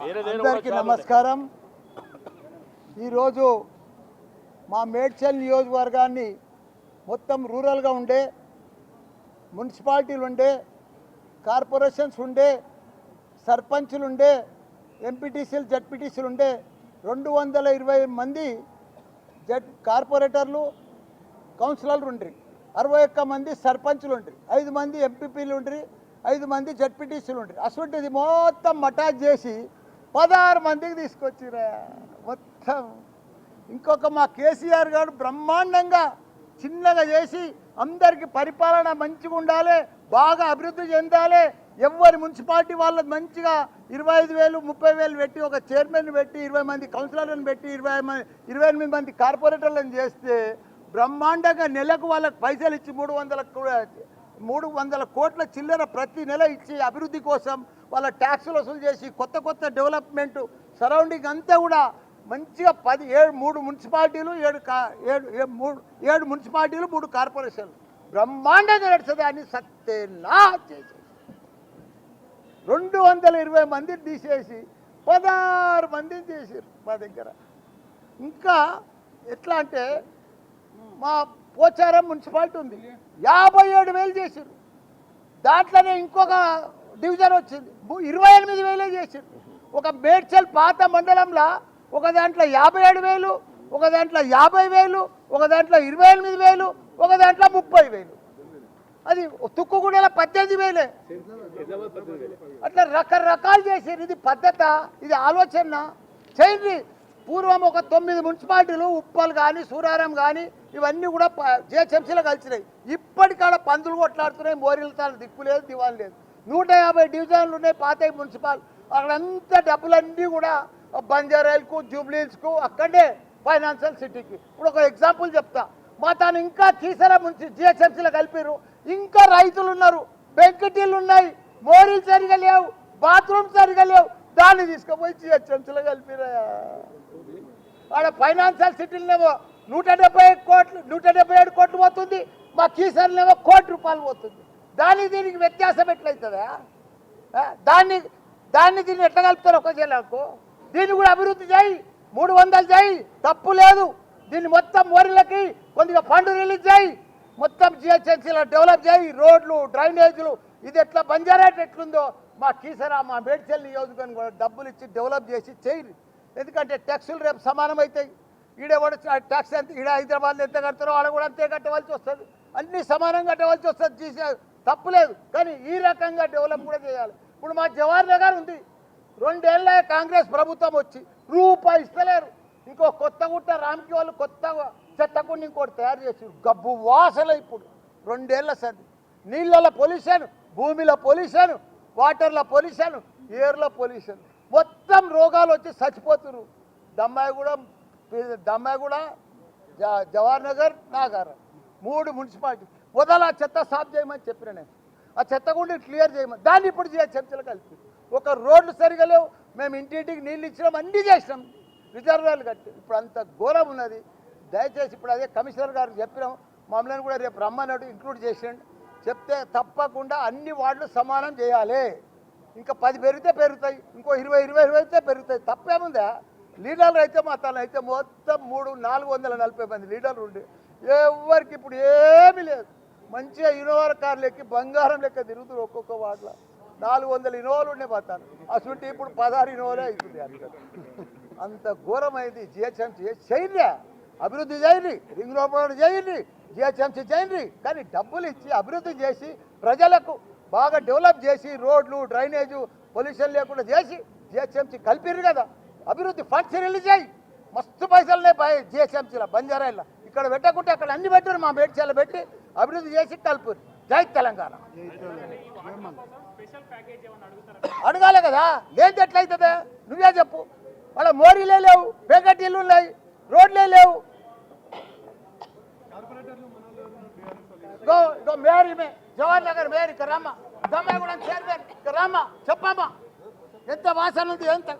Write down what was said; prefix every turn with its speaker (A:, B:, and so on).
A: అందరికీ నమస్కారం. ఈరోజు మా మేడ్చల్ నియోజకవర్గాన్ని మొత్తం రూరల్గా ఉండే మున్సిపాలిటీలు ఉండే కార్పొరేషన్స్ ఉండే సర్పంచులు ఉండే ఎంపీటీసీలు జడ్పీటీసీలు ఉండే 220 మంది కార్పొరేటర్లు కౌన్సిలర్లు ఉండ్రి, 61 మంది సర్పంచులు ఉండ్రి, 5 మంది ఎంపీపీలు ఉండ్రి, 5 మంది జడ్పీటీసీలు ఉండ్రి. అటువంటిది మొత్తం మటాజ్ చేసి 16 మందికి తీసుకొచ్చిరా మొత్తం. ఇంకొక మా కేసీఆర్ గారు బ్రహ్మాండంగా చిన్నగా చేసి అందరికీ పరిపాలన మంచిగా ఉండాలి, బాగా అభివృద్ధి చెందాలి, ఎవరి మున్సిపాలిటీ వాళ్ళకి మంచిగా 25,000 30,000 పెట్టి ఒక చైర్మన్ పెట్టి 20 మంది కౌన్సిలర్లను పెట్టి 28 మంది కార్పొరేటర్లను చేస్తే బ్రహ్మాండంగా నెలకు వాళ్ళకి పైసలు ఇచ్చి 300 కోట్ల చిల్లర ప్రతి నెల ఇచ్చి అభివృద్ధి కోసం వాళ్ళ ట్యాక్సులు వసూలు చేసి కొత్త డెవలప్మెంట్ సరౌండింగ్ అంతా కూడా మంచిగా 3 మున్సిపాలిటీలు 7 మున్సిపాలిటీలు 3 కార్పొరేషన్లు బ్రహ్మాండంగా నడుస్తుంది అని సత్యనా చేసి 220 మందిని తీసేసి 16 మందిని చేశారు మా దగ్గర. ఇంకా ఎట్లా అంటే మా పోచారం మున్సిపాలిటీ ఉంది, 57,000 చేశారు. దాంట్లోనే ఇంకొక డివిజన్ వచ్చింది, 28,000 చేశారు. ఒక మేడ్చల్ పాత మండలంలో ఒక దాంట్లో 57,000, ఒక దాంట్లో 50,000, ఒక దాంట్లో 28,000, ఒక దాంట్లో 30,000. అది తుక్కుగూడలో 18,000. అట్లా రకరకాలు చేశారు. ఇది పద్ధత, ఇది ఆలోచన చేయండి. పూర్వం ఒక 9 మున్సిపాలిటీలు ఉప్పల్ కానీ సూరారం కానీ ఇవన్నీ కూడా జిహెచ్ఎంసీలో కలిసినాయి. ఇప్పటికాడ పందులు కొట్లాడుతున్నాయి, మోరీలతో దిక్కు లేదు, దివాన్ లేదు. 150 డివిజన్లు ఉన్నాయి పాత మున్సిపాల్. అక్కడంతా డబ్బులన్నీ కూడా బంజారాయిల్కు జూబ్లీహిల్స్కు అక్కడే ఫైనాన్షియల్ సిటీకి. ఇప్పుడు ఒక ఎగ్జాంపుల్ చెప్తా. మా తాను ఇంకా కీసరా జిహెచ్ఎంసీలో కలిపారు. ఇంకా రైతులు ఉన్నారు, బెంకటీలు ఉన్నాయి, మోరీలు సరిగా లేవు, బాత్రూమ్ సరిగా లేవు, దాన్ని తీసుకుపోయి జిహెచ్ఎంసీలో కలిపిరా. ఆడ ఫైనాన్షియల్ సిటీలనేమో 177 కోట్లు పోతుంది, మా కీసర్లేమో ₹1 కోటి పోతుంది. దీనికి వ్యత్యాసం ఎట్లయితుందా? దీన్ని ఎట్లా కలుపుతారు ఒక జిల్లాకు? దీన్ని కూడా అభివృద్ధి చేయి, 300 చేయి, తప్పు లేదు. దీన్ని మొత్తం మోరీలకి కొద్దిగా ఫండ్ రిలీజ్ చేయి, మొత్తం జిహెచ్ఎంసీలో డెవలప్ చేయి, రోడ్లు డ్రైనేజీలు. ఇది ఎట్లా బంజారాట్ ఎట్లుందో మా కీసరా మా మేడ్చల్ నియోజకవర్గం కూడా డబ్బులు ఇచ్చి డెవలప్ చేసి చేయి. ఎందుకంటే ట్యాక్సులు రేపు సమానం అవుతాయి. ఈడేవాడు ట్యాక్స్ ఎంత, ఈడ హైదరాబాద్లో ఎంత కడతారో ఆడ కూడా అంతే కట్టవలసి వస్తుంది. అన్నీ సమానంగా కట్టవలసి వస్తుంది, తప్పులేదు. కానీ ఈ రకంగా డెవలప్ కూడా చేయాలి. ఇప్పుడు మా జవహర్ నగర్ ఉంది, 2 ఏళ్ళ కాంగ్రెస్ ప్రభుత్వం వచ్చి రూపాయి ఇస్తలేరు. ఇంకో కొత్తగుట్ట రామ్కి వాళ్ళు కొత్తగా చెత్తకుండా ఇంకోటి తయారు చేసి గబ్బు వాసన. ఇప్పుడు 2 ఏళ్ల సంది నీళ్ళలో పొల్యూషన్, భూమిలో పొల్యూషన్, వాటర్లో పొల్యూషన్, ఎయిర్లో పొల్యూషన్, మొత్తం రోగాలు వచ్చి చచ్చిపోతున్నారు. దమ్మాయిగూడ జవహర్ నగర్ నాగారం 3 మున్సిపాలిటీ వదల చెత్త సాఫ్ చేయమని చెప్పిన నేను. ఆ చెత్త కూడా క్లియర్ చేయమని దాన్ని ఇప్పుడు జిహెచ్ఎంసీలో కలిపి ఒక రోడ్లు సరిగా లేవు. మేము ఇంటింటికి నీళ్ళు ఇచ్చినాం, అన్నీ చేసినాం, రిజర్వాయర్లు కట్టి. ఇప్పుడు అంత ఘోరం ఉన్నది. దయచేసి ఇప్పుడు అదే కమిషనర్ గారు చెప్పినాం, మమ్మల్ని కూడా రేపు రమ్మన్నట్టు ఇంక్లూడ్ చేసిండు. చెప్తే తప్పకుండా అన్ని వార్డులు సమానం చేయాలి. ఇంకా 10 పెరిగితే పెరుగుతాయి, ఇంకో 20 అయితే పెరుగుతాయి. తప్పేముందా? లీడర్లు అయితే మా తన అయితే మొత్తం 440 మంది లీడర్లు ఉండి ఎవరికి ఇప్పుడు ఏమీ లేదు. మంచిగా ఇన్నోవా కార్లు ఎక్కి బంగారం లెక్క తిరుగుతారు. ఒక్కొక్క వార్డులో 400 ఇన్నోవాలు ఉండే మా తాను. అసలు ఇప్పుడు 16 ఇన్నోవాలే అవుతుంది. అంత ఘోరమైంది. జిహెచ్ఎంసీ చేయండి, అభివృద్ధి చేయండి, రింగ్ రోడ్ చేయండి, జిహెచ్ఎంసీ చేయండి. కానీ డబ్బులు ఇచ్చి అభివృద్ధి చేసి ప్రజలకు బాగా డెవలప్ చేసి రోడ్లు డ్రైనేజు పొల్యూషన్ లేకుండా చేసి జిహెచ్ఎంసీ కలిపిర్రు కదా. అభివృద్ధి ఫండ్స్ రిలీజ్ అయ్యి మస్తు పైసలునే జిహెచ్ఎంసీలో బంజారాయిల్లో ఇక్కడ పెట్టకుంటే అక్కడ అన్ని పెట్టారు. మా మేడ్చల్లో పెట్టి అభివృద్ధి చేసి కలుపురు. జై తెలంగాణ. అడగాలి కదా, లేదు ఎట్లయితుందా? నువ్వే చెప్పు. వాళ్ళ మోరీలే లేవు, బెంకటీలు ఉన్నాయి, రోడ్లే లేవు. మేరీ జవహర్ నగర్ మేరీ రమ్మ, దమ్మాయిగూడెం చైర్మన్ రమ్మ, చెప్పమ్మా ఎంత వాసన ఉంది, ఎంత